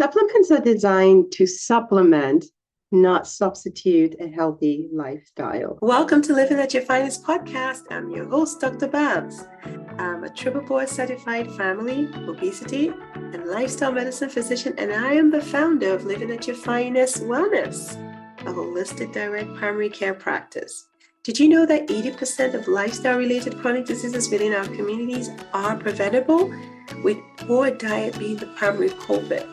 Supplements are designed to supplement, not substitute a healthy lifestyle. Welcome to Living at Your Finest podcast. I'm your host, Dr. Babs. I'm a triple board certified family, obesity, and lifestyle medicine physician, and I am the founder of Living at Your Finest Wellness, a holistic direct primary care practice. Did you know that 80% of lifestyle-related chronic diseases within our communities are preventable, with poor diet being the primary culprit?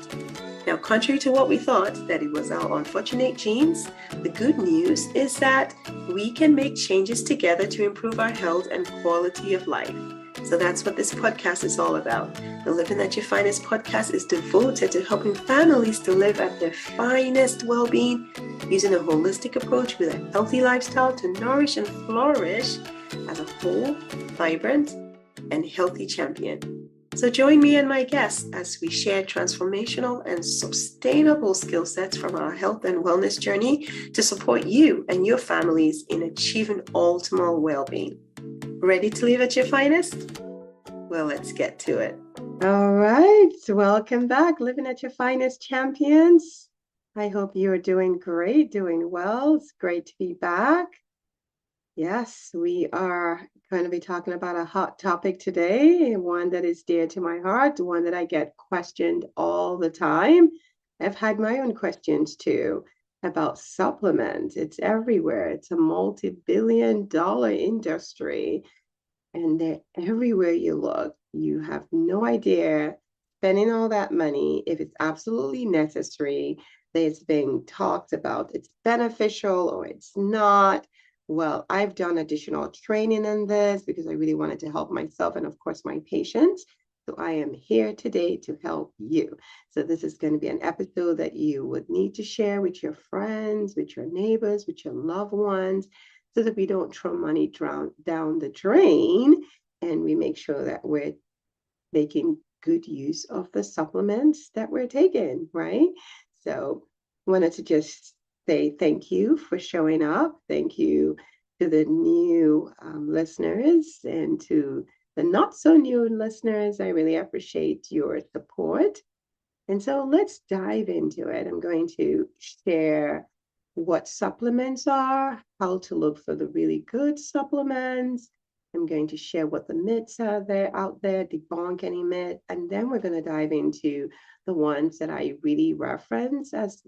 Now, contrary to what we thought, that it was our unfortunate genes, the good news is that we can make changes together to improve our health and quality of life. So that's what this podcast is all about. The Living at Your Finest podcast is devoted to helping families to live at their finest well-being using a holistic approach with a healthy lifestyle to nourish and flourish as a whole, vibrant, and healthy champion. So join me and my guests as we share transformational and sustainable skill sets from our health and wellness journey to support you and your families in achieving optimal well-being. Ready to live at your finest? Well, let's get to it. All right. Welcome back, Living at Your Finest champions. I hope you're doing great, doing well. It's great to be back. Yes, we are going to be talking about a hot topic today, one that is dear to my heart, one that I get questioned all the time. I've had my own questions too about supplements. It's everywhere. It's a multi-billion-dollar industry, and they're everywhere you look. You have no idea spending all that money if it's absolutely necessary. It's being talked about it's beneficial or it's not. Well, I've done additional training in this because I really wanted to help myself and, of course, my patients. So I am here today to help you. So this is going to be an episode that you would need to share with your friends, with your neighbors, with your loved ones, so that we don't throw money down the drain and we make sure that we're making good use of the supplements that we're taking, right? So wanted to just say thank you for showing up. Thank you to the new listeners and to the not so new listeners. I really appreciate your support. And so let's dive into it. I'm going to share what supplements are, how to look for the really good supplements. I'm going to share what the myths are out there, debunk any myth, and then we're going to dive into the ones that I really reference as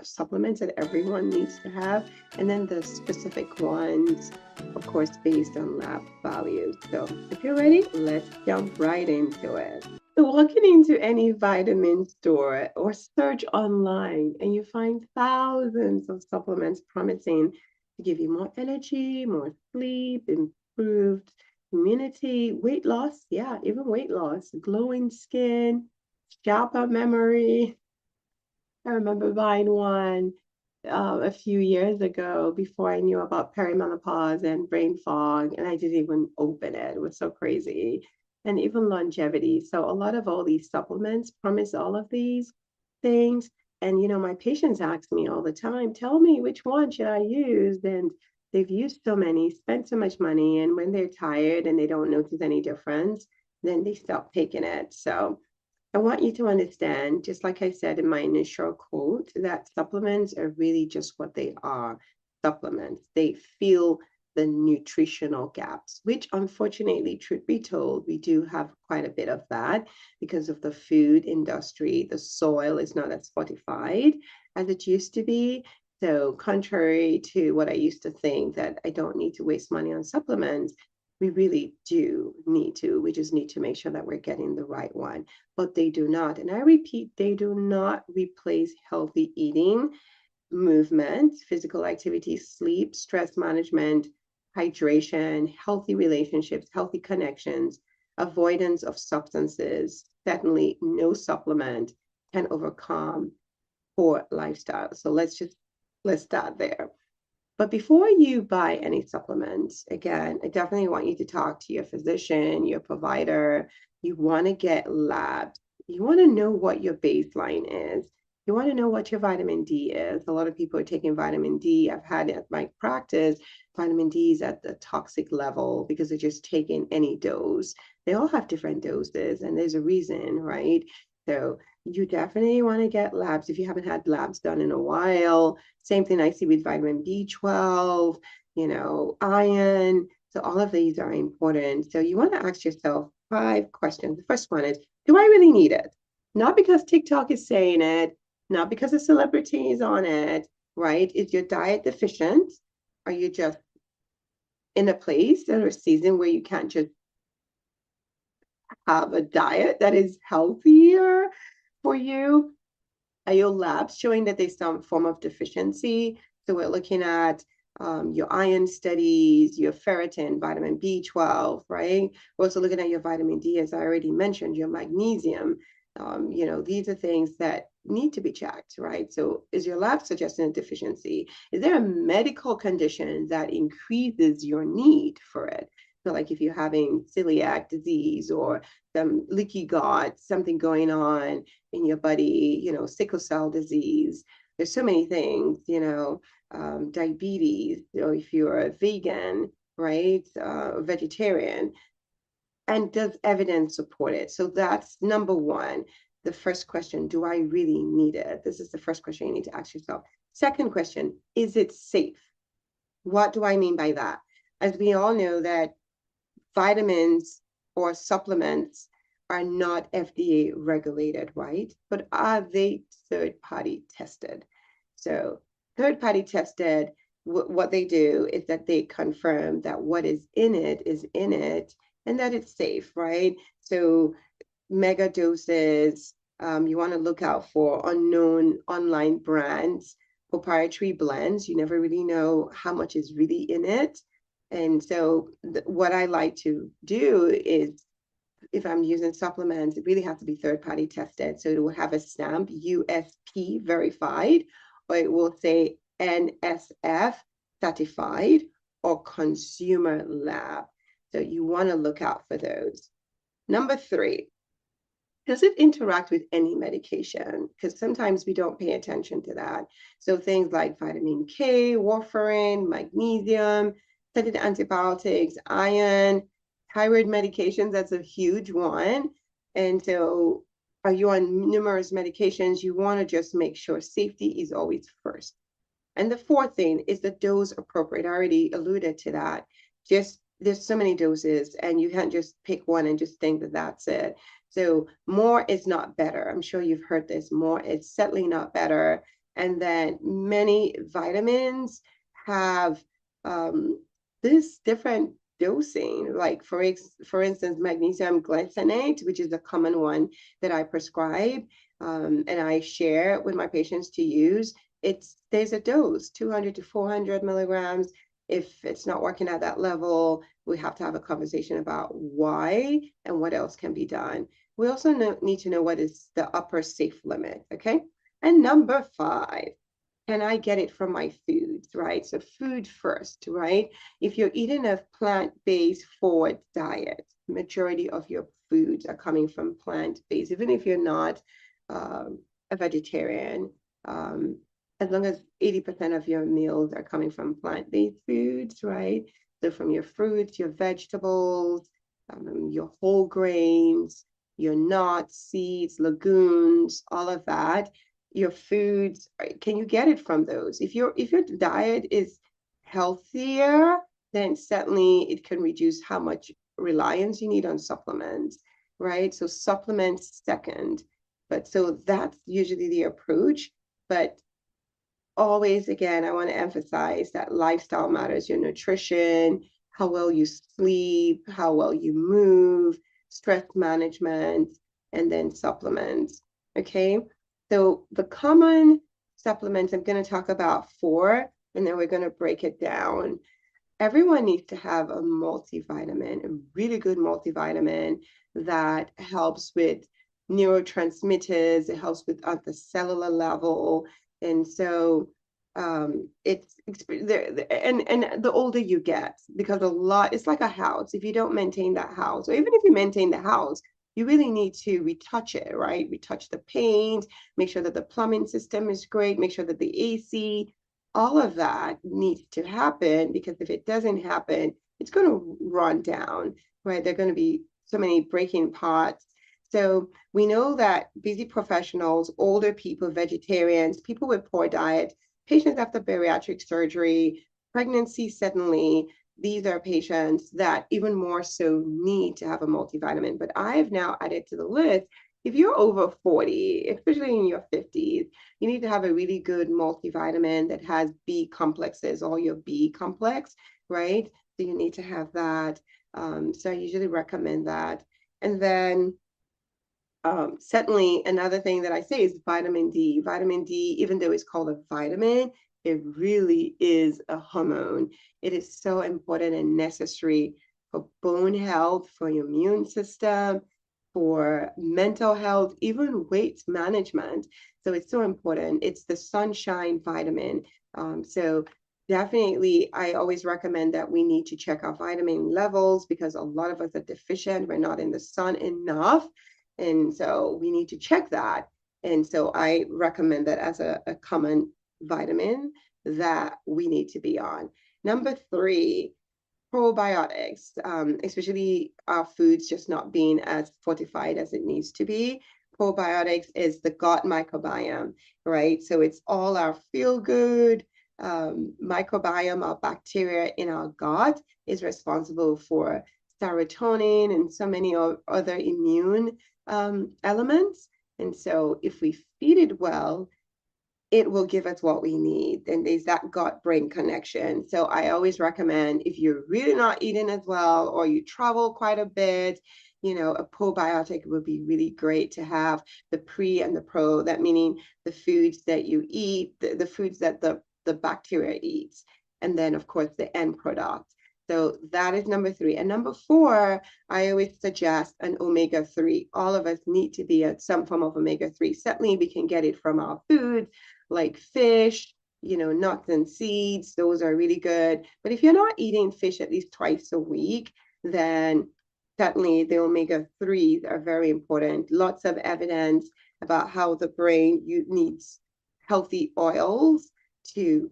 supplements that everyone needs to have, and then the specific ones, of course, based on lab values. So if you're ready, let's jump right into it. So walking into any vitamin store or search online and you find thousands of supplements promising to give you more energy, more sleep, improved immunity, weight loss, yeah, even weight loss, glowing skin, sharper memory. I remember buying one a few years ago before I knew about perimenopause and brain fog, and I didn't even open it. It was so crazy. And even longevity. So a lot of all these supplements promise all of these things. And, my patients ask me all the time, tell me which one should I use? And they've used so many, spent so much money. And when they're tired and they don't notice any difference, then they stop taking it. So I want you to understand, just like I said in my initial quote, that supplements are really just what they are, supplements. They fill the nutritional gaps, which unfortunately, truth be told, we do have quite a bit of that because of the food industry. The soil is not as fortified as it used to be. So contrary to what I used to think, that I don't need to waste money on supplements, we really do need to. We just need to make sure that we're getting the right one. But they do not. And I repeat, they do not replace healthy eating, movement, physical activity, sleep, stress management, hydration, healthy relationships, healthy connections, avoidance of substances. Certainly, no supplement can overcome poor lifestyle. So let's start there. But before you buy any supplements, again, I definitely want you to talk to your physician, your provider. You want to get labs. You want to know what your baseline is. You want to know what your vitamin D is. A lot of people are taking vitamin D. I've had at my practice, vitamin D is at the toxic level because they're just taking any dose. They all have different doses, and there's a reason, right? So you definitely want to get labs if you haven't had labs done in a while. Same thing I see with vitamin B12, iron. So all of these are important. So you want to ask yourself 5 questions. The first one is, do I really need it? Not because TikTok is saying it, not because a celebrity is on it, right? Is your diet deficient? Are you just in a place or a season where you can't just have a diet that is healthier for you? Are your labs showing that there's some form of deficiency? So we're looking at your iron studies, your ferritin, vitamin B12, right? We're also looking at your vitamin D, as I already mentioned, your magnesium. These are things that need to be checked, right? So is your lab suggesting a deficiency? Is there a medical condition that increases your need for it? So like if you're having celiac disease or some leaky gut, something going on in your body, sickle cell disease. There's so many things, diabetes, or if you're a vegan, right, vegetarian, and does evidence support it? So that's number one. The first question, do I really need it? This is the first question you need to ask yourself. Second question, is it safe? What do I mean by that? As we all know that vitamins or supplements are not FDA regulated, right? But are they third party tested? So, third party tested, what they do is that they confirm that what is in it and that it's safe, right? So, mega doses, you want to look out for unknown online brands, proprietary blends. You never really know how much is really in it. And so, what I like to do is if I'm using supplements, it really has to be third party tested. So it will have a stamp, USP verified, or it will say NSF certified or consumer lab. So you want to look out for those. Number 3, does it interact with any medication? Because sometimes we don't pay attention to that. So things like vitamin K, warfarin, magnesium, certain antibiotics, iron, thyroid medications, that's a huge one. And so are you on numerous medications? You want to just make sure safety is always first. And the fourth thing is the dose appropriate. I already alluded to that. Just there's so many doses, and you can't just pick one and just think that that's it. So more is not better. I'm sure you've heard this. More is certainly not better. And then many vitamins have this different dosing. Like for instance, magnesium glycinate, which is a common one that I prescribe and I share with my patients to use. There's a dose, 200 to 400 milligrams. If it's not working at that level, we have to have a conversation about why and what else can be done. We also need to know what is the upper safe limit, okay? And number 5, can I get it from my foods, right? So food first, right? If you're eating a plant-based forward diet, majority of your foods are coming from plant-based, even if you're not a vegetarian. As long as 80% of your meals are coming from plant-based foods, right? So from your fruits, your vegetables, your whole grains, your nuts, seeds, legumes, all of that, your foods, can you get it from those? If your diet is healthier, then certainly it can reduce how much reliance you need on supplements, right? So supplements second. But so that's usually the approach. But always, again, I want to emphasize that lifestyle matters, your nutrition, how well you sleep, how well you move, stress management, and then supplements. Okay. So the common supplements, I'm going to talk about 4, and then we're going to break it down. Everyone needs to have a multivitamin, a really good multivitamin that helps with neurotransmitters, it helps with at the cellular level. And so it's and the older you get, because it's like a house. If you don't maintain that house, or even if you maintain the house, you really need to retouch it, right? Retouch the paint, make sure that the plumbing system is great, make sure that the AC, all of that needs to happen, because if it doesn't happen, it's going to run down, right? There are going to be so many breaking parts. So we know that busy professionals, older people, vegetarians, people with poor diet, patients after bariatric surgery, pregnancy suddenly, these are patients that even more so need to have a multivitamin. But I've now added to the list, if you're over 40, especially in your 50s, you need to have a really good multivitamin that has B complexes, all your B complex, right? So you need to have that. So I usually recommend that. And then certainly, another thing that I say is vitamin D. Vitamin D, even though it's called a vitamin, it really is a hormone. It is so important and necessary for bone health, for your immune system, for mental health, even weight management. So it's so important. It's the sunshine vitamin. So definitely, I always recommend that we need to check our vitamin levels because a lot of us are deficient. We're not in the sun enough. And so we need to check that. And so I recommend that as a common vitamin that we need to be on. Number three, probiotics, especially our foods just not being as fortified as it needs to be. Probiotics is the gut microbiome, right? So it's all our feel good microbiome, our bacteria in our gut is responsible for serotonin and so many other immune elements. And so if we feed it well, it will give us what we need. And there's that gut brain connection. So I always recommend if you're really not eating as well or you travel quite a bit, a probiotic would be really great to have the pre and the pro, that meaning the foods that you eat, the foods that the bacteria eats, and then of course the end product. So that is number three. And number four, I always suggest an omega-3. All of us need to be at some form of omega-3. Certainly we can get it from our foods like fish, nuts and seeds. Those are really good. But if you're not eating fish at least twice a week, then certainly the omega-3s are very important. Lots of evidence about how the brain needs healthy oils to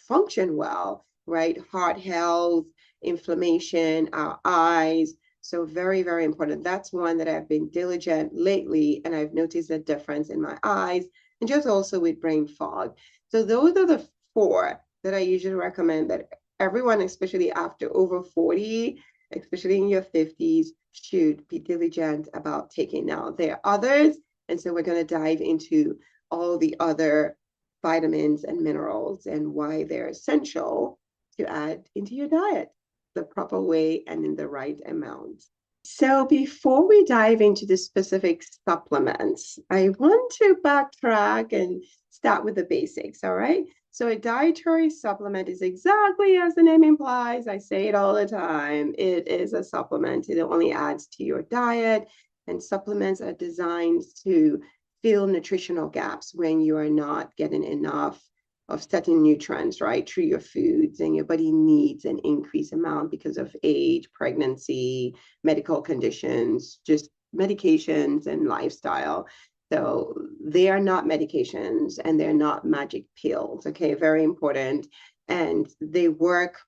function well, right? Heart health, inflammation, our eyes. So very, very important. That's one that I've been diligent lately, and I've noticed a difference in my eyes and just also with brain fog. So those are the four that I usually recommend that everyone, especially after over 40, especially in your 50s, should be diligent about taking. Now, there are others, and so we're going to dive into all the other vitamins and minerals and why they're essential to add into your diet the proper way and in the right amount. So before we dive into the specific supplements, I want to backtrack and start with the basics, all right? So a dietary supplement is exactly as the name implies. I say it all the time. It is a supplement. It only adds to your diet, and supplements are designed to fill nutritional gaps when you are not getting enough of certain nutrients, right, through your foods, and your body needs an increased amount because of age, pregnancy, medical conditions, just medications and lifestyle. So they are not medications and they're not magic pills. Okay, very important. And they work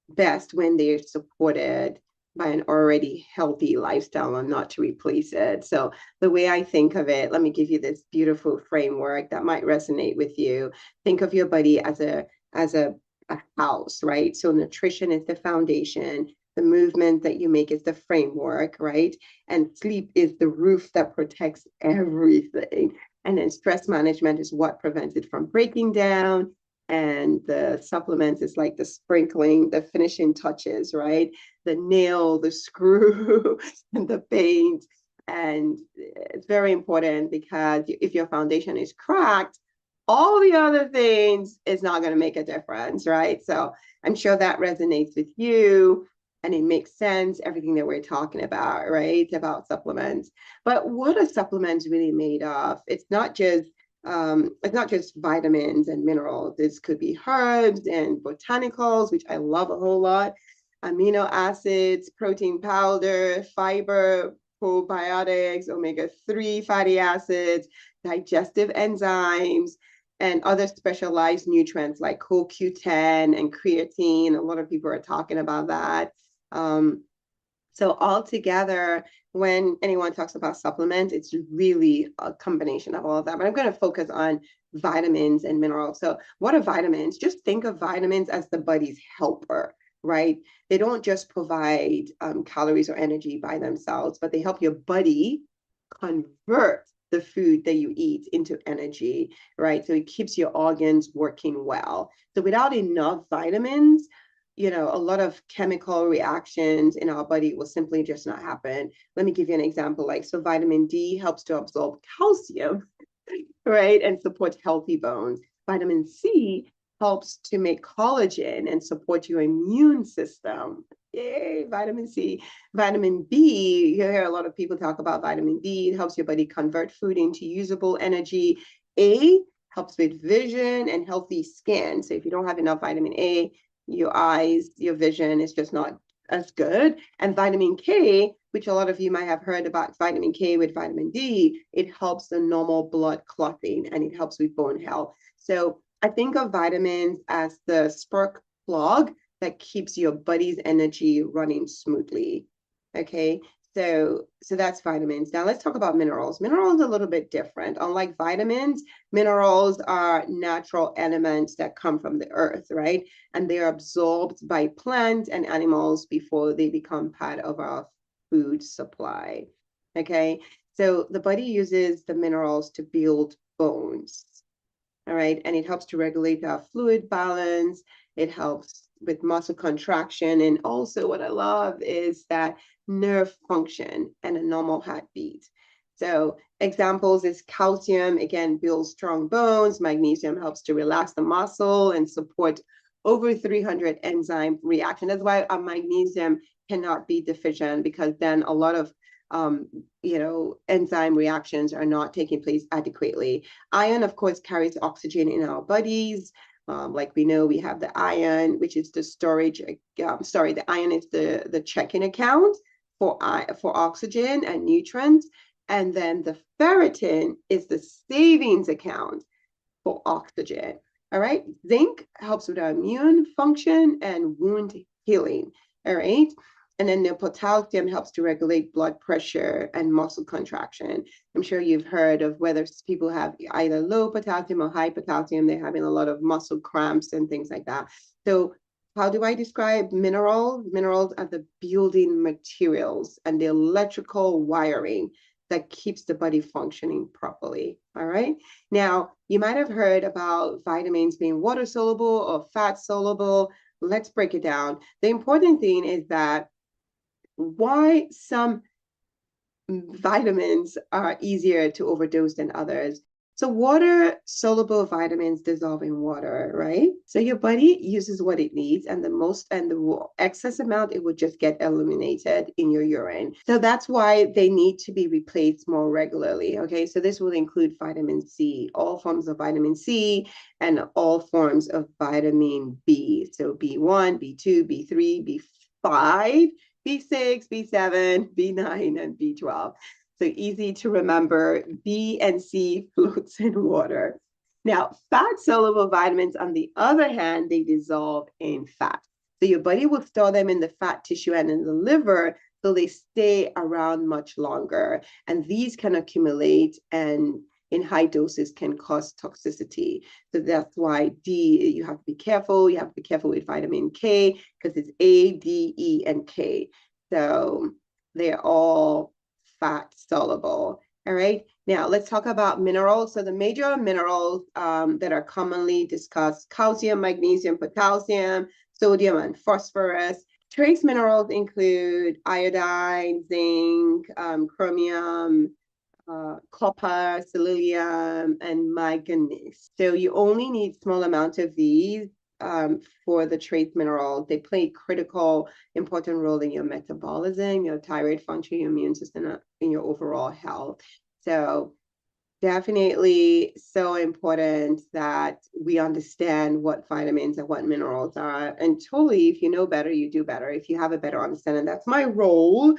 best when they're supported by an already healthy lifestyle and not to replace it. So the way I think of it, let me give you this beautiful framework that might resonate with you. Think of your body as a house, right? So nutrition is the foundation. The movement that you make is the framework, right? And sleep is the roof that protects everything. And then stress management is what prevents it from breaking down. And the supplements is like the sprinkling, the finishing touches, right? The nail, the screw, and the paint. And it's very important because if your foundation is cracked, all the other things is not going to make a difference, right? So I'm sure that resonates with you and it makes sense, everything that we're talking about, right? About supplements. But what are supplements really made of? It's not just vitamins and minerals. This could be herbs and botanicals, which I love a whole lot, amino acids, protein powder, fiber, probiotics, omega-3 fatty acids, digestive enzymes, and other specialized nutrients like CoQ10 and creatine. A lot of people are talking about that. Um, So altogether, when anyone talks about supplements, it's really a combination of all of that. But I'm going to focus on vitamins and minerals. So what are vitamins? Just think of vitamins as the body's helper, right? They don't just provide calories or energy by themselves, but they help your body convert the food that you eat into energy, right? So it keeps your organs working well. So without enough vitamins, a lot of chemical reactions in our body will simply just not happen. Let me give you an example. So vitamin D helps to absorb calcium, right, and support healthy bones. Vitamin C helps to make collagen and support your immune system. Yay, vitamin C. Vitamin B, you hear a lot of people talk about vitamin B. It helps your body convert food into usable energy. A helps with vision and healthy skin. So if you don't have enough vitamin A, your eyes, your vision is just not as good. And vitamin K, which a lot of you might have heard about vitamin K with vitamin D, it helps the normal blood clotting and it helps with bone health. So I think of vitamins as the spark plug that keeps your body's energy running smoothly. Okay. So that's vitamins. Now let's talk about minerals. Minerals are a little bit different. Unlike vitamins, minerals are natural elements that come from the earth, right? And they're absorbed by plants and animals before they become part of our food supply. Okay. So the body uses the minerals to build bones. All right. And it helps to regulate our fluid balance. It helps with muscle contraction. And also, what I love is that nerve function and a normal heartbeat. So, examples is calcium, again, builds strong bones. Magnesium helps to relax the muscle and support over 300 enzyme reaction. That's why our magnesium cannot be deficient, because then a lot of enzyme reactions are not taking place adequately. Iron, of course, carries oxygen in our bodies. Like we know, we have the iron, which is the storage. The iron is the checking account for oxygen and nutrients, and then the ferritin is the savings account for oxygen. All right. Zinc helps with our immune function and wound healing. All right. And then the potassium helps to regulate blood pressure and muscle contraction. I'm sure you've heard of whether people have either low potassium or high potassium, they're having a lot of muscle cramps and things like that. So how do I describe minerals? Minerals are the building materials and the electrical wiring that keeps the body functioning properly. All right. Now, you might have heard about vitamins being water soluble or fat soluble. Let's break it down. The important thing is that why some vitamins are easier to overdose than others. So water soluble vitamins dissolve in water, right? So your body uses what it needs, and the excess amount, it would just get eliminated in your urine. So that's why they need to be replaced more regularly. Okay. So this will include vitamin C, all forms of vitamin C, and all forms of vitamin B. So B1, B2, B3, B5, B6, B7, B9, and B12. So easy to remember. B and C floats in water. Now, fat soluble vitamins, on the other hand, they dissolve in fat. So your body will store them in the fat tissue and in the liver, so they stay around much longer. And these can accumulate and in high doses can cause toxicity. So that's why D, you have to be careful. You have to be careful with vitamin K, because it's A, D, E, and K. So they're all fat soluble. All right. Now let's talk about minerals. So the major minerals that are commonly discussed: calcium, magnesium, potassium, sodium, and phosphorus. Trace minerals include iodine, zinc, chromium, copper, selenium, and manganese. So you only need small amounts of these for the trace minerals. They play a critical, important role in your metabolism, your thyroid function, your immune system, in your overall health. So definitely so important that we understand what vitamins and what minerals are. And totally, if you know better, you do better. If you have a better understanding, that's my role,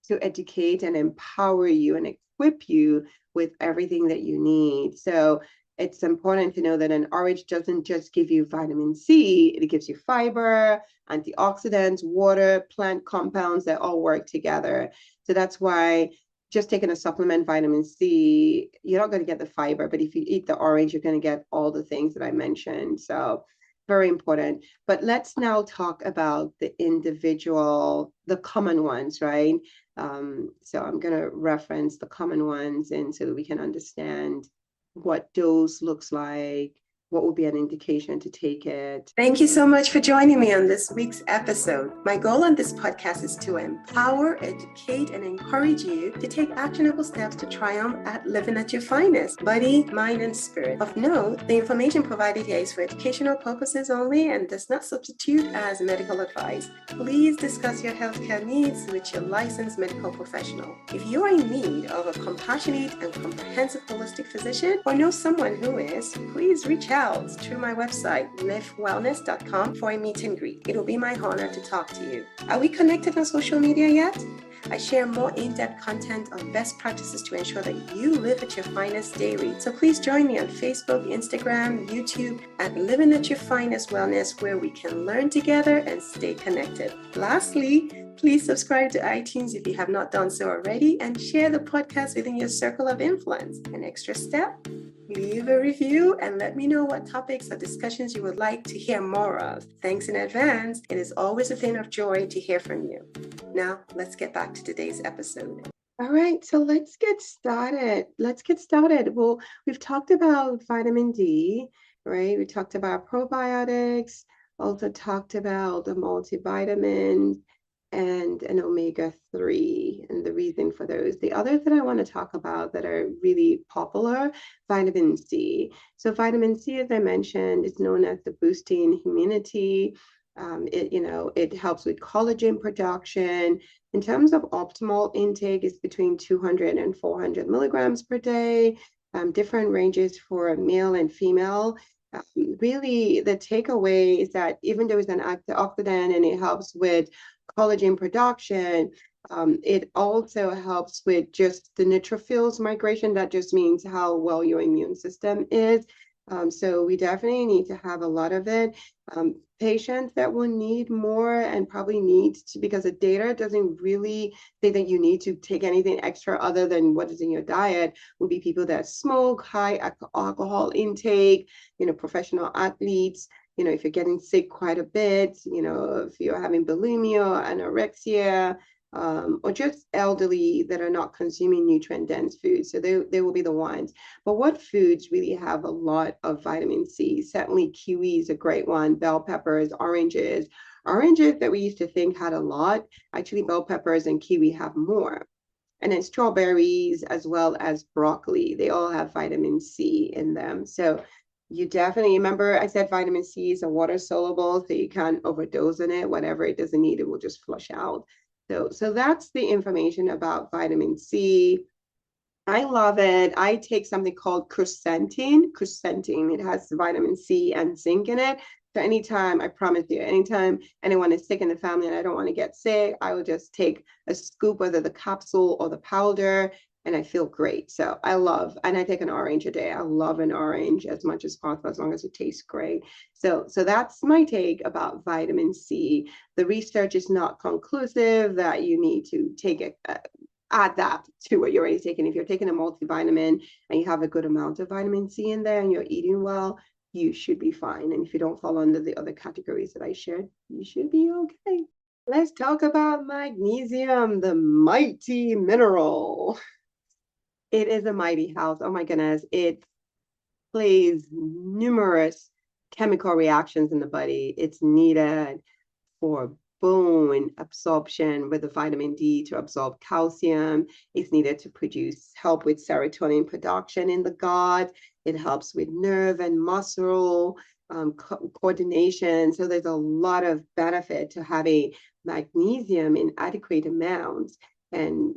to educate and empower you and equip you with everything that you need. So it's important to know that an orange doesn't just give you vitamin C, it gives you fiber, antioxidants, water, plant compounds that all work together. So that's why just taking a supplement vitamin C, you're not going to get the fiber, but if you eat the orange, you're going to get all the things that I mentioned. So very important. But let's now talk about the individual, the common ones, right? So I'm going to reference the common ones and so that we can understand what dose looks like, what would be an indication to take it. Thank you so much for joining me on this week's episode. My goal on this podcast is to empower, educate, and encourage you to take actionable steps to triumph at living at your finest, body, mind, and spirit. Of note, the information provided here is for educational purposes only and does not substitute as medical advice. Please discuss your healthcare needs with your licensed medical professional. If you are in need of a compassionate and comprehensive holistic physician or know someone who is, please reach out through my website, livewellness.com, for a meet and greet. It will be my honor to talk to you. Are we connected on social media yet? I share more in-depth content on best practices to ensure that you live at your finest daily. So please join me on Facebook, Instagram, YouTube at Living at Your Finest Wellness, where we can learn together and stay connected. Lastly, please subscribe to iTunes if you have not done so already and share the podcast within your circle of influence. An extra step? Leave a review and let me know what topics or discussions you would like to hear more of. Thanks in advance. It is always a thing of joy to hear from you. Now, let's get back to today's episode. All right, so let's get started. Well, we've talked about vitamin D, right? We talked about probiotics, also talked about the multivitamin and an omega-3 and the reason for those. The others that I want to talk about that are really popular, vitamin C. So vitamin C, as I mentioned, is known as the boosting immunity. It helps with collagen production. In terms of optimal intake, is between 200 and 400 milligrams per day. Different ranges for male and female. Really, the takeaway is that even though it's an antioxidant and it helps with collagen production, it also helps with just the neutrophils migration. That just means how well your immune system is. So we definitely need to have a lot of it. Patients that will need more and probably need to, because the data doesn't really say that you need to take anything extra other than what is in your diet, will be people that smoke, high alcohol intake, professional athletes, if you're getting sick quite a bit, if you're having bulimia, anorexia, or just elderly that are not consuming nutrient-dense foods. So they will be the ones. But what foods really have a lot of vitamin C? Certainly kiwi is a great one, bell peppers, oranges. Oranges that we used to think had a lot, actually bell peppers and kiwi have more. And then strawberries as well as broccoli, they all have vitamin C in them. So you definitely, remember I said vitamin C is a water soluble, so you can't overdose on it. Whatever it doesn't need, it will just flush out. So that's the information about vitamin C. I love it. I take something called quercetin. Quercetin, it has vitamin C and zinc in it. So anytime, I promise you, anytime anyone is sick in the family and I don't want to get sick, I will just take a scoop, whether the capsule or the powder, and I feel great. So and I take an orange a day. I love an orange as much as possible, as long as it tastes great. So that's my take about vitamin C. The research is not conclusive that you need to take it, add that to what you're already taking. If you're taking a multivitamin and you have a good amount of vitamin C in there and you're eating well, you should be fine. And if you don't fall under the other categories that I shared, you should be okay. Let's talk about magnesium, the mighty mineral. It is a mighty house. Oh my goodness. It plays numerous chemical reactions in the body. It's needed for bone absorption with the vitamin D to absorb calcium. It's needed to help with serotonin production in the gut. It helps with nerve and muscle coordination. So there's a lot of benefit to having magnesium in adequate amounts. And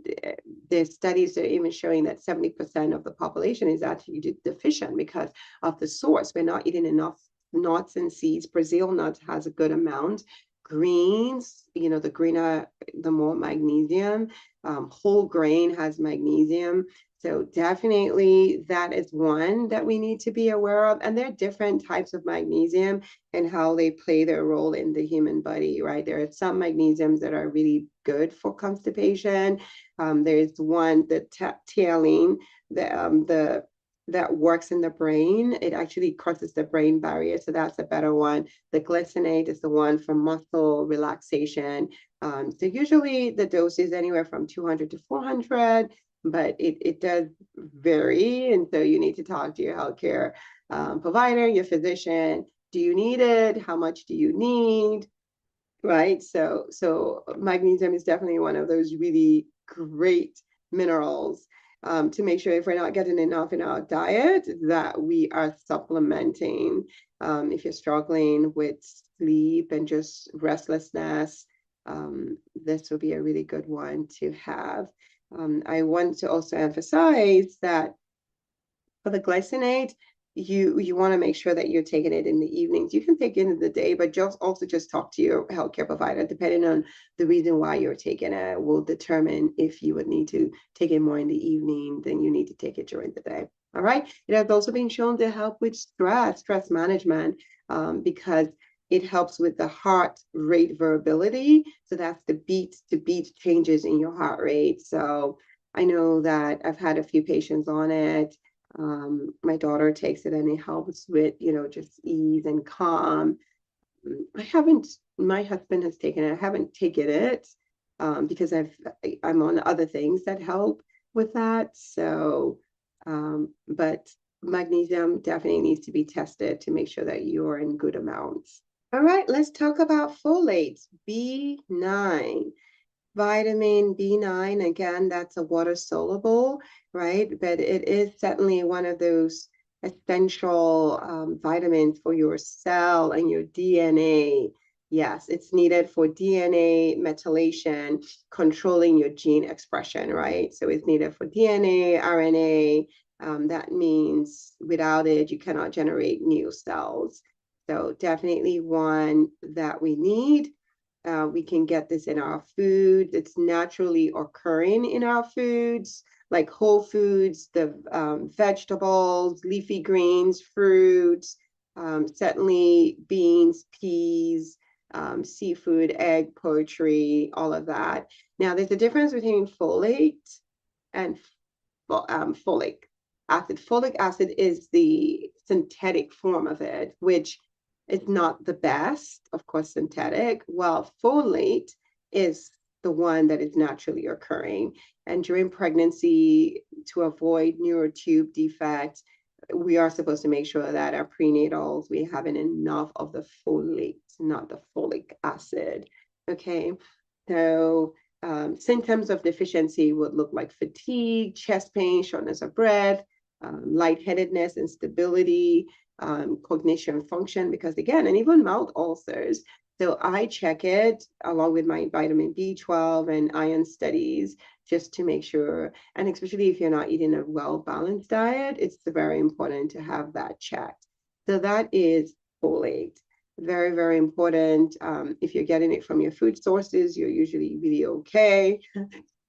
there's studies that are even showing that 70% of the population is actually deficient because of the source. We're not eating enough nuts and seeds. Brazil nuts has a good amount. Greens, the greener, the more magnesium. Whole grain has magnesium. So definitely that is one that we need to be aware of. And there are different types of magnesium and how they play their role in the human body, right? There are some magnesiums that are really good for constipation. There's one, the taurine, the that works in the brain. It actually crosses the brain barrier, so that's a better one. The glycinate is the one for muscle relaxation. So usually the dose is anywhere from 200 to 400, but it does vary. And so you need to talk to your healthcare provider, your physician. Do you need it? How much do you need? Right. So magnesium is definitely one of those really great minerals to make sure if we're not getting enough in our diet, that we are supplementing. If you're struggling with sleep and just restlessness, this will be a really good one to have. I want to also emphasize that for the glycinate, you want to make sure that you're taking it in the evenings. You can take it in the day, but just talk to your healthcare provider. Depending on the reason why you're taking it, will determine if you would need to take it more in the evening, then you need to take it during the day. All right. It has also been shown to help with stress management, because it helps with the heart rate variability. So that's the beat to beat changes in your heart rate. So I know that I've had a few patients on it. My daughter takes it and it helps with, just ease and calm. I haven't, my husband has taken it. I haven't taken it because I'm on other things that help with that. So, but magnesium definitely needs to be tested to make sure that you're in good amounts. All right, let's talk about folate, B9. Vitamin B9, again, that's a water soluble, right? But it is certainly one of those essential vitamins for your cell and your DNA. Yes, it's needed for DNA methylation, controlling your gene expression, right? So it's needed for DNA, RNA. That means without it, you cannot generate new cells. So definitely one that we need. We can get this in our foods. It's naturally occurring in our foods, like whole foods, the vegetables, leafy greens, fruits, certainly beans, peas, seafood, egg, poultry, all of that. Now, there's a difference between folate and folic acid. Folic acid is the synthetic form of it, which is not the best, of course, synthetic, while folate is the one that is naturally occurring. And during pregnancy, to avoid neurotube defects, we are supposed to make sure that our prenatals, we have enough of the folate, not the folic acid. Okay, so symptoms of deficiency would look like fatigue, chest pain, shortness of breath, lightheadedness, instability, cognition function, because again, and even mouth ulcers. So I check it along with my vitamin B12 and iron studies just to make sure, and especially if you're not eating a well-balanced diet, it's very important to have that checked. So that is folate. Very, very important. If you're getting it from your food sources, you're usually really okay.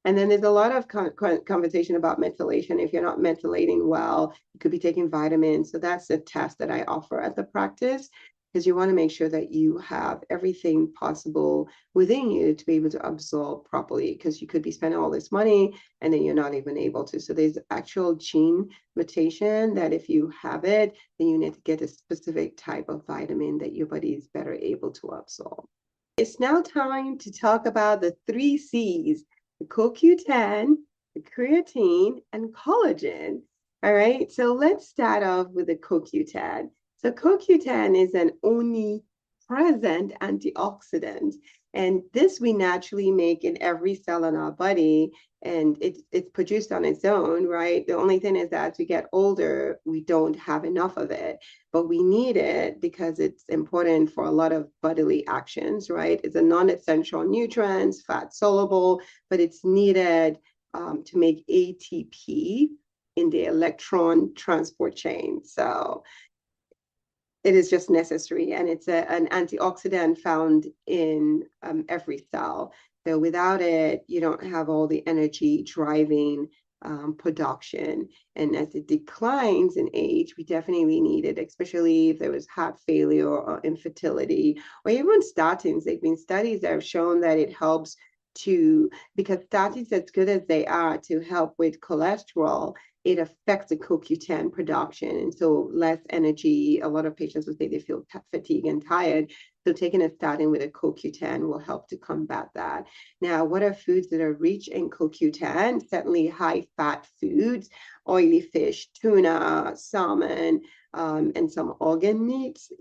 And then there's a lot of conversation about methylation. If you're not methylating well, you could be taking vitamins. So that's a test that I offer at the practice, because you want to make sure that you have everything possible within you to be able to absorb properly, because you could be spending all this money and then you're not even able to. So there's actual gene mutation that if you have it, then you need to get a specific type of vitamin that your body is better able to absorb. It's now time to talk about the 3 C's: the CoQ10, the creatine, and collagen. All right, so let's start off with the CoQ10. So CoQ10 is an omnipresent antioxidant, and this we naturally make in every cell in our body, and it's produced on its own, right? The only thing is that as we get older, we don't have enough of it, but we need it because it's important for a lot of bodily actions, right? It's a non-essential nutrient, fat soluble, but it's needed to make ATP in the electron transport chain. So it is just necessary, and it's an antioxidant found in every cell. So without it, you don't have all the energy driving production. And as it declines in age, we definitely need it, especially if there was heart failure or infertility, or even statins. There have been studies that have shown that it helps to, because statins, as good as they are to help with cholesterol, it affects the CoQ10 production. And so less energy. A lot of patients will say they feel fatigued and tired. So taking a statin with a CoQ10 will help to combat that. Now, what are foods that are rich in CoQ10? Certainly high fat foods, oily fish, tuna, salmon, and some organ meats.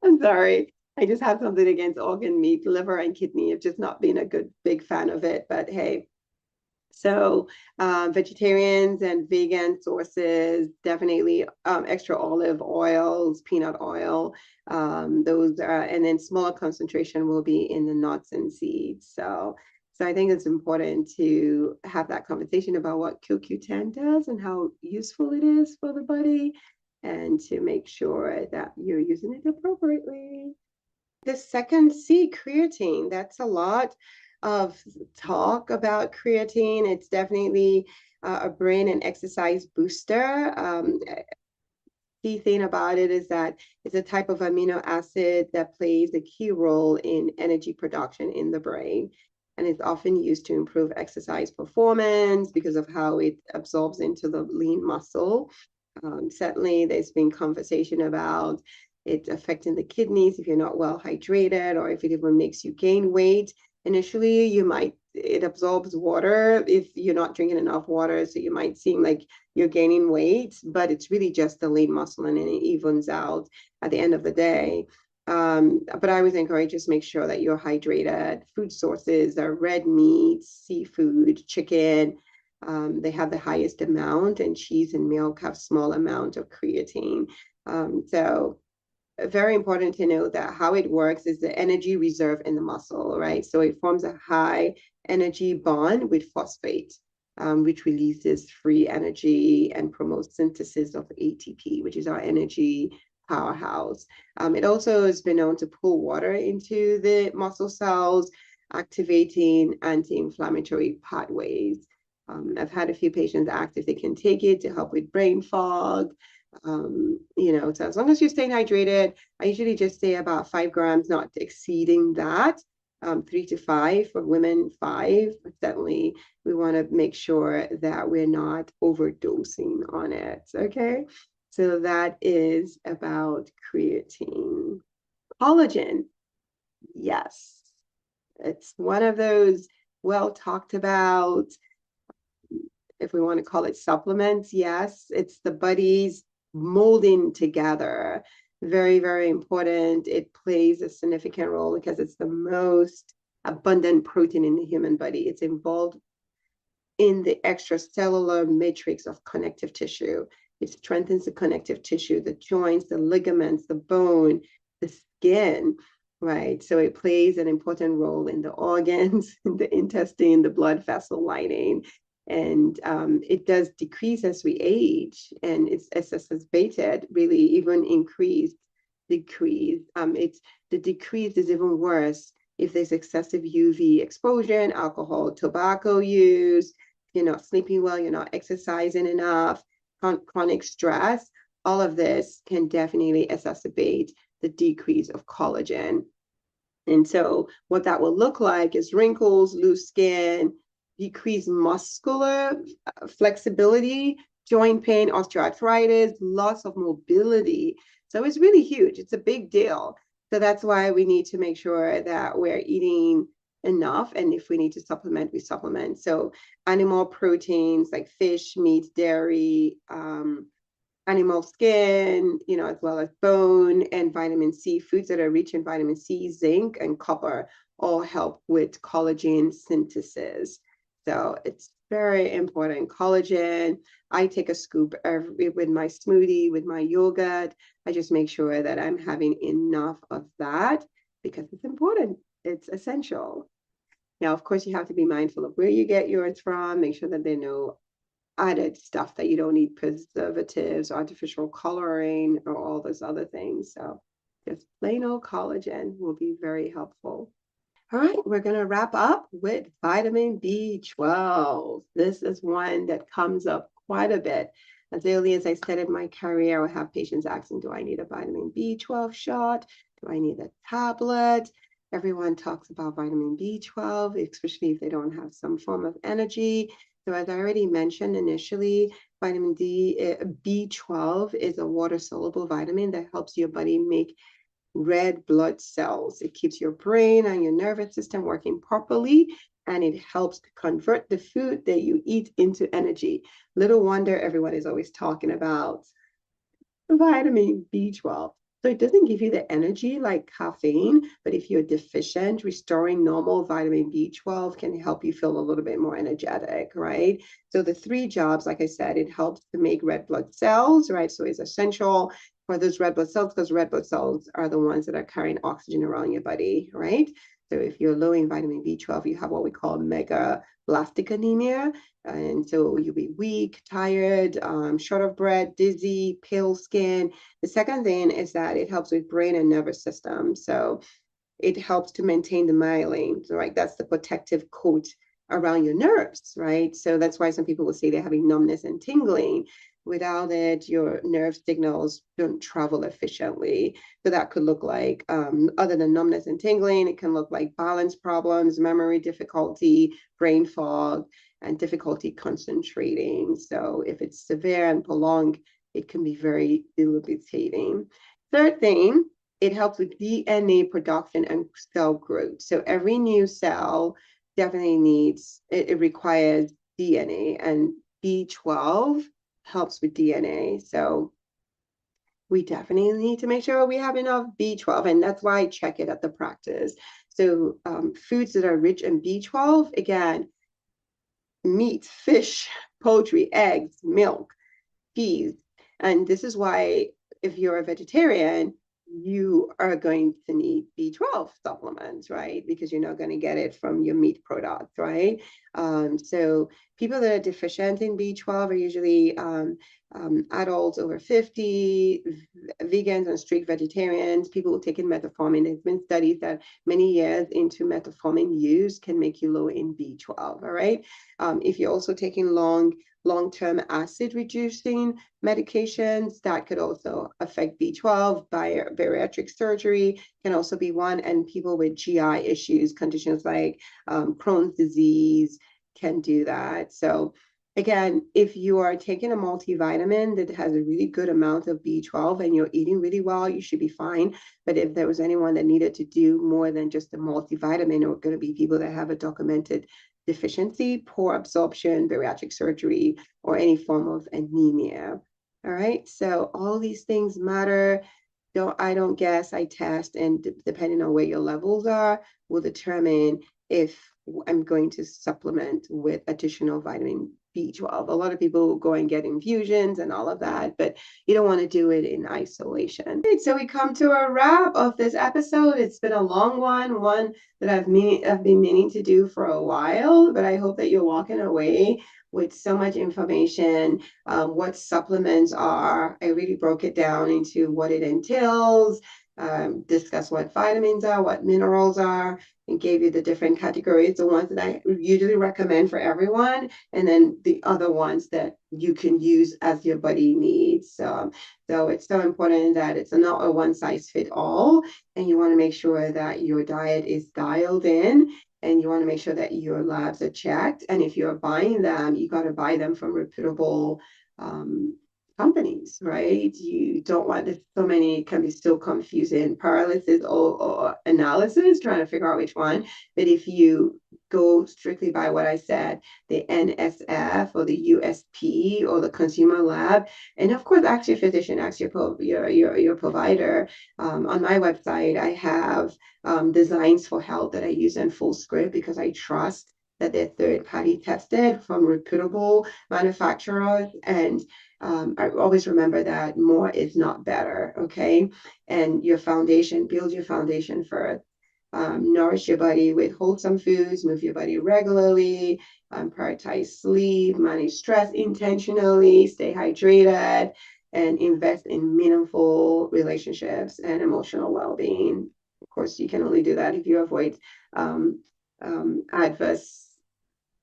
I'm sorry. I just have something against organ meat, liver and kidney. I've just not been a good big fan of it, but hey. So vegetarians and vegan sources, definitely extra olive oils, peanut oil, those are, and then smaller concentration will be in the nuts and seeds. So I think it's important to have that conversation about what CoQ10 does and how useful it is for the body, and to make sure that you're using it appropriately. The second C, creatine. That's a lot of talk about creatine. It's definitely a brain and exercise booster. Key thing about it is that it's a type of amino acid that plays a key role in energy production in the brain. And it's often used to improve exercise performance because of how it absorbs into the lean muscle. Certainly, there's been conversation about it affecting the kidneys if you're not well hydrated, or if it even makes you gain weight. Initially, it absorbs water if you're not drinking enough water, so you might seem like you're gaining weight, but it's really just the lean muscle, and then it evens out at the end of the day. But I always encourage just make sure that you're hydrated. Food sources are red meat, seafood, chicken. They have the highest amount, and cheese and milk have small amount of creatine. So very important to know that how it works is the energy reserve in the muscle, right? So it forms a high energy bond with phosphate, which releases free energy and promotes synthesis of ATP, which is our energy powerhouse. It also has been known to pull water into the muscle cells, activating anti-inflammatory pathways. I've had a few patients ask if they can take it to help with brain fog. So as long as you're staying hydrated, I usually just say about 5 grams, not exceeding that. 3 to 5 for women, 5. Certainly, we want to make sure that we're not overdosing on it. Okay, so that is about creatine. Collagen, yes, it's one of those well talked about, if we want to call it supplements. Yes, it's the body's molding together. Very, very important. It plays a significant role because it's the most abundant protein in the human body. It's involved in the extracellular matrix of connective tissue. It strengthens the connective tissue, the joints, the ligaments, the bone, the skin, right? So it plays an important role in the organs, in the intestine, the blood vessel lining. And it does decrease as we age, and it's exacerbated, really even increased, decreased. The decrease is even worse if there's excessive UV exposure, alcohol, tobacco use, you're not sleeping well, you're not exercising enough, chronic stress. All of this can definitely exacerbate the decrease of collagen. And so what that will look like is wrinkles, loose skin, decreased muscular flexibility, joint pain, osteoarthritis, loss of mobility. So it's really huge. It's a big deal. So that's why we need to make sure that we're eating enough. And if we need to supplement, we supplement. So animal proteins like fish, meat, dairy, animal skin, as well as bone and vitamin C. Foods that are rich in vitamin C, zinc, and copper all help with collagen synthesis. So it's very important. Collagen, I take a scoop with my smoothie, with my yogurt. I just make sure that I'm having enough of that because it's important. It's essential. Now, of course, you have to be mindful of where you get yours from. Make sure that there are no added stuff, that you don't need preservatives, artificial coloring, or all those other things. So just plain old collagen will be very helpful. All right, we're going to wrap up with vitamin B12. This is one that comes up quite a bit. As early as I started my career, I have patients asking, do I need a vitamin B12 shot? Do I need a tablet? Everyone talks about vitamin B12, especially if they don't have some form of energy. So as I already mentioned initially, B12 is a water-soluble vitamin that helps your body make red blood cells. It keeps your brain and your nervous system working properly, and it helps to convert the food that you eat into energy. Little wonder everyone is always talking about vitamin B12. So it doesn't give you the energy like caffeine, but if you're deficient, restoring normal vitamin B12 can help you feel a little bit more energetic, right? So the three jobs, like I said, it helps to make red blood cells, right? So it's essential for those red blood cells because red blood cells are the ones that are carrying oxygen around your body, right? So if you're low in vitamin B12, you have what we call megablastic anemia, and so you'll be weak, tired, short of breath, dizzy, pale skin. The second thing is that it helps with brain and nervous system. So it helps to maintain the myelin, right? That's the protective coat around your nerves, right? So that's why some people will say they're having numbness and tingling. Without it, your nerve signals don't travel efficiently. So that could look like, other than numbness and tingling, it can look like balance problems, memory difficulty, brain fog, and difficulty concentrating. So if it's severe and prolonged, it can be very debilitating. Third thing, it helps with DNA production and cell growth. So every new cell definitely needs, it requires DNA, and B12 helps with DNA. So we definitely need to make sure we have enough B12, and that's why I check it at the practice. So foods that are rich in B12, again, meat, fish, poultry, eggs, milk, peas. And this is why if you're a vegetarian, you are going to need B12 supplements, right? Because you're not going to get it from your meat products, right? So people that are deficient in B12 are usually adults over 50, vegans and strict vegetarians, people who take in metformin. There's been studies that many years into metformin use can make you low in B12, all right? If you're also taking long-term acid reducing medications, that could also affect B12. Bariatric surgery can also be one, and people with GI issues, conditions like Crohn's disease can do that. So again, if you are taking a multivitamin that has a really good amount of B12 and you're eating really well, you should be fine. But if there was anyone that needed to do more than just a multivitamin, or going to be people that have a documented deficiency, poor absorption, bariatric surgery, or any form of anemia. All right, so all these things matter. I don't guess, I test, and depending on where your levels are, will determine if I'm going to supplement with additional vitamin B12. A lot of people go and get infusions and all of that, but you don't want to do it in isolation. Right, so we come to a wrap of this episode. It's been a long one that I've been meaning to do for a while, but I hope that you're walking away with so much information, what supplements are. I really broke it down into what it entails, discuss what vitamins are, what minerals are, and gave you the different categories, the ones that I usually recommend for everyone, and then the other ones that you can use as your body needs. So it's so important that it's not a one size fit all, and you want to make sure that your diet is dialed in, and you want to make sure that your labs are checked. And if you're buying them, you got to buy them from reputable companies, right? You don't want this, so many can be so confusing, paralysis or analysis, trying to figure out which one. But if you go strictly by what I said, the NSF or the USP or the consumer lab, and of course, ask your physician, ask your provider. On my website, I have designs for health that I use in full script because I trust that they're third party tested from reputable manufacturers. And I always remember that more is not better, okay? And your foundation, build your foundation first. Nourish your body with wholesome foods, move your body regularly, prioritize sleep, manage stress intentionally, stay hydrated, and invest in meaningful relationships and emotional well being. course, you can only do that if you avoid um, adverse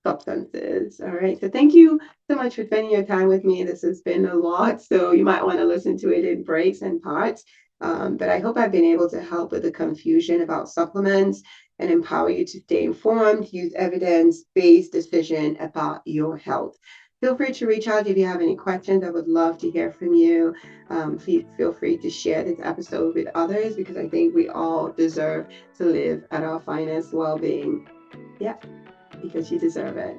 substances. All right. So thank you so much for spending your time with me. This has been a lot, so you might want to listen to it in breaks and parts. But I hope I've been able to help with the confusion about supplements and empower you to stay informed, use evidence-based decision about your health. Feel free to reach out if you have any questions. I would love to hear from you. Feel free to share this episode with others because I think we all deserve to live at our finest well-being. Yeah, because you deserve it.